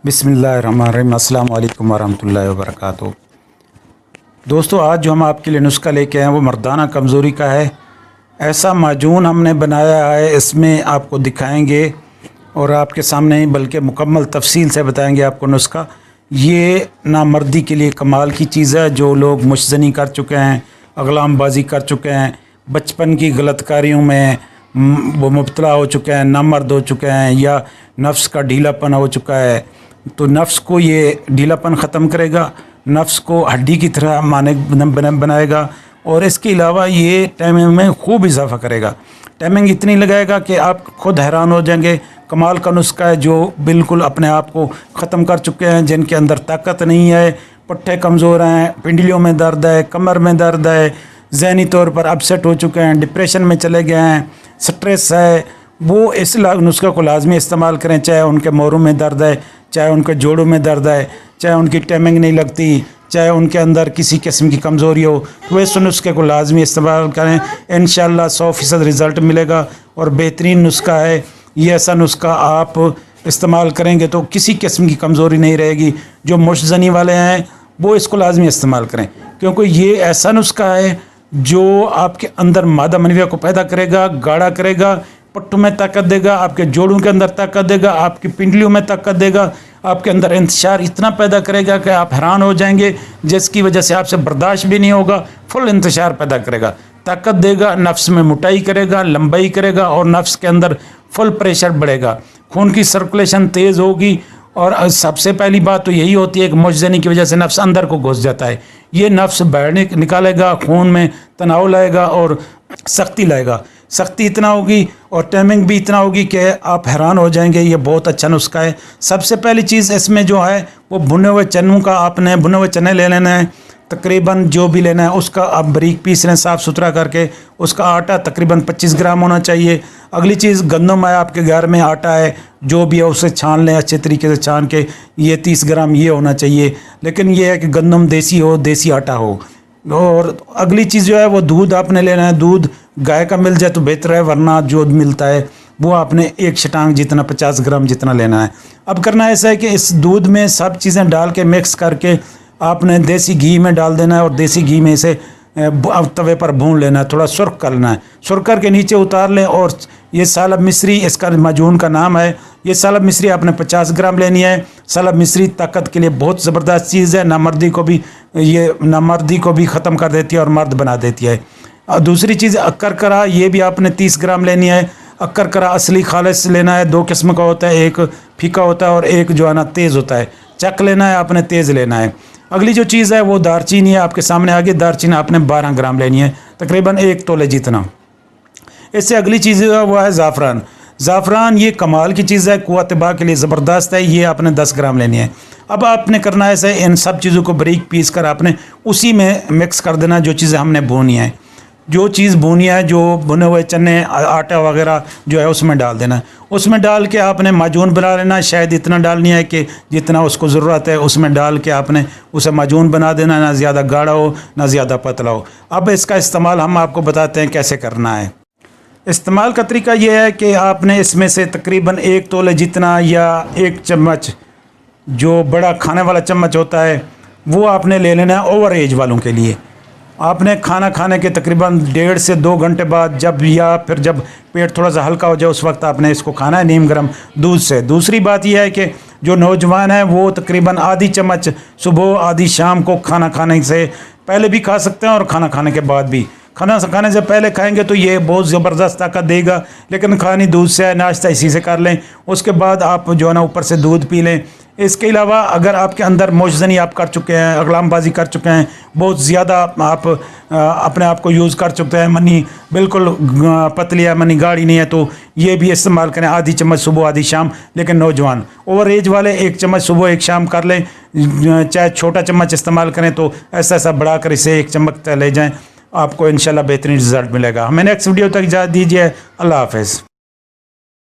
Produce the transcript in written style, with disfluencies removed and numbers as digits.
बिस्मिल्लाहिर्रहमानिर्रहीम। अस्सलाम वालेकुम वरहमतुल्लाहि वबरकातुहू। दोस्तों, आज जो हम आपके लिए नुस्खा लेके आए हैं वो मर्दाना कमज़ोरी का है। ऐसा माजून हमने बनाया है, इसमें आपको दिखाएंगे और आपके सामने ही बल्कि मुकम्मल तफसील से बताएंगे आपको नुस्खा। ये नामर्दी के लिए कमाल की चीज़ है। जो लोग मुशजनी कर चुके हैं, अगलामबाजी कर चुके हैं, बचपन की गलतकारियों में वो मुब्तला हो चुके हैं, नामर्द हो चुके हैं, या नफ्स का ढीलापन हो चुका है, तो नफ्स को ये ढीलापन ख़त्म करेगा, नफ्स को हड्डी की तरह बनाएगा। और इसके अलावा ये टाइमिंग में खूब इजाफा करेगा। टाइमिंग इतनी लगाएगा कि आप खुद हैरान हो जाएंगे। कमाल का नुस्खा है जो बिल्कुल अपने आप को ख़त्म कर चुके हैं, जिनके अंदर ताकत नहीं है, पट्टे कमज़ोर हैं, पिंडलियों में दर्द है, कमर में दर्द है, ज़हनी तौर पर अपसेट हो चुके हैं, डिप्रेशन में चले गए हैं, स्ट्रेस है, वो इस नुस्खे को लाजमी इस्तेमाल करें। चाहे उनके मोरों में दर्द है, चाहे उनके जोड़ों में दर्द है, चाहे उनकी टाइमिंग नहीं लगती, चाहे उनके अंदर किसी किस्म की कमज़ोरी हो, तो इस नुस्खे को लाजमी इस्तेमाल करें। इंशाअल्लाह 100% रिज़ल्ट मिलेगा और बेहतरीन नुस्खा है। ये ऐसा नुस्खा आप इस्तेमाल करेंगे तो किसी किस्म की कमज़ोरी नहीं रहेगी। जो मुशजनी वाले हैं वो इसको लाजमी इस्तेमाल करें, क्योंकि ये ऐसा नुस्खा है जो आपके अंदर मादा मनविया को पैदा करेगा, गाढ़ा करेगा, पट्टों में ताकत देगा, आपके जोड़ों के अंदर ताकत देगा, आपकी पिंडलियों में ताकत देगा, आपके अंदर इंतशार इतना पैदा करेगा कि आप हैरान हो जाएंगे, जिसकी वजह से आपसे बर्दाश्त भी नहीं होगा। फुल इंतशार पैदा करेगा, ताकत देगा, नफ्स में मोटाई करेगा, लंबाई करेगा, और नफ्स के अंदर फुल प्रेशर बढ़ेगा, खून की सर्कुलेशन तेज़ होगी। और सबसे पहली बात तो यही होती है कि मुशजनी की वजह से नफ्स अंदर को घुस जाता है। ये नफ्स बाहर निकालेगा, खून में तनाव लाएगा और सख्ती लाएगा। सख्ती इतना होगी और टाइमिंग भी इतना होगी कि आप हैरान हो जाएंगे। ये बहुत अच्छा नुस्खा है। सबसे पहली चीज़ इसमें जो है वो भुने हुए चनों का, आपने भुने हुए चने ले लेना है। तकरीबन जो भी लेना है उसका आप बारीक पीस लें, साफ़ सुथरा करके। उसका आटा तकरीबन 25 ग्राम होना चाहिए। अगली चीज़, गंदम है, आपके घर में आटा है जो भी है उसे छान लें, अच्छे तरीके से छान के। ये 30 ग्राम ये होना चाहिए, लेकिन ये है कि गंदम देसी हो, देसी आटा हो। और अगली चीज़ जो है वो दूध आपने लेना है। दूध गाय का मिल जाए तो बेहतर है, वरना जो मिलता है वो आपने एक शटांग जितना 50 ग्राम जितना लेना है। अब करना ऐसा है कि इस दूध में सब चीज़ें डाल के मिक्स करके आपने देसी घी में डाल देना है, और देसी घी में इसे तवे पर भून लेना है, थोड़ा सुर्ख कर लेना है। सुर्ख करके नीचे उतार लें। और ये सालब मिश्री, इसका माजून का नाम है। ये सालब मिश्री आपने 50 ग्राम लेनी है। सालब मिश्री ताकत के लिए बहुत ज़बरदस्त चीज़ है। नामर्दी को भी ख़त्म कर देती है और मर्द बना देती है। और दूसरी चीज़ अक्कर करा, ये भी आपने 30 ग्राम लेनी है। अक्कर करा असली खालिस लेना है। 2 किस्म का होता है, एक फीका होता है और एक जो है ना तेज़ होता है। चक लेना है आपने, तेज़ लेना है। अगली जो चीज़ है वो दारचीनी है, आपके सामने आगे। दारचीनी आपने 12 ग्राम लेनी है, तकरीबन 1 तोले जितना। इससे अगली चीज़ है वो है ज़ाफ़रान। ज़ाफ़रान ये कमाल की चीज़ है, क़ुव्वत बा के लिए ज़बरदस्त है। ये आपने 10 ग्राम लेनी है। अब आपने करना है ऐसे, इन सब चीज़ों को बारीक पीस कर आपने उसी में मिक्स कर देना जो चीज़ें हमने भूनी है। जो चीज़ भूनी है, जो भुने हुए चने, आटा वगैरह जो है उसमें डाल देना है। उसमें डाल के आपने माजून बना लेना है। शायद इतना डालनी है कि जितना उसको ज़रूरत है, उसमें डाल के आपने उसे माजून बना देना है। ना ज़्यादा गाढ़ा हो, ना ज़्यादा पतला हो। अब इसका इस्तेमाल हम आपको बताते हैं कैसे करना है। इस्तेमाल का तरीका यह है कि आपने इसमें से तकरीबन 1 तोले जितना, या 1 चम्मच जो बड़ा खाने वाला चम्मच होता है वो आपने ले लेना है ओवर एज वालों के लिए। आपने खाना खाने के तकरीबन 1.5 से 2 घंटे बाद, जब पेट थोड़ा सा हल्का हो जाए, उस वक्त आपने इसको खाना है नीम गर्म दूध से। दूसरी बात यह है कि जो नौजवान है वो तकरीबन आधी चम्मच सुबह, आधी शाम को खाना खाने से पहले भी खा सकते हैं और खाना खाने के बाद भी। खाना खाने से पहले खाएंगे तो ये बहुत ज़बरदस्त ताकत देगा, लेकिन खानी दूध से है, नाश्ता इसी से कर लें। उसके बाद आप जो है ना ऊपर से दूध पी लें। इसके अलावा अगर आपके अंदर मुशजनी आप कर चुके हैं, अगलामबाजी कर चुके हैं, बहुत ज़्यादा आप अपने आप को यूज़ कर चुके हैं, मनी बिल्कुल पतली है, मनी गाढ़ी नहीं है, तो ये भी इस्तेमाल करें। आधी चम्मच सुबह, आधी शाम। लेकिन नौजवान ओवर एज वाले 1 चम्मच सुबह, 1 शाम कर लें। चाहे छोटा चम्मच इस्तेमाल करें तो ऐसा ऐसा बढ़ा कर इसे 1 चम्मच ले जाएँ, आपको इंशाल्लाह बेहतरीन रिज़ल्ट मिलेगा। हमें नेक्स्ट वीडियो तक इजाज़त दीजिए। अल्लाह हाफ़िज़।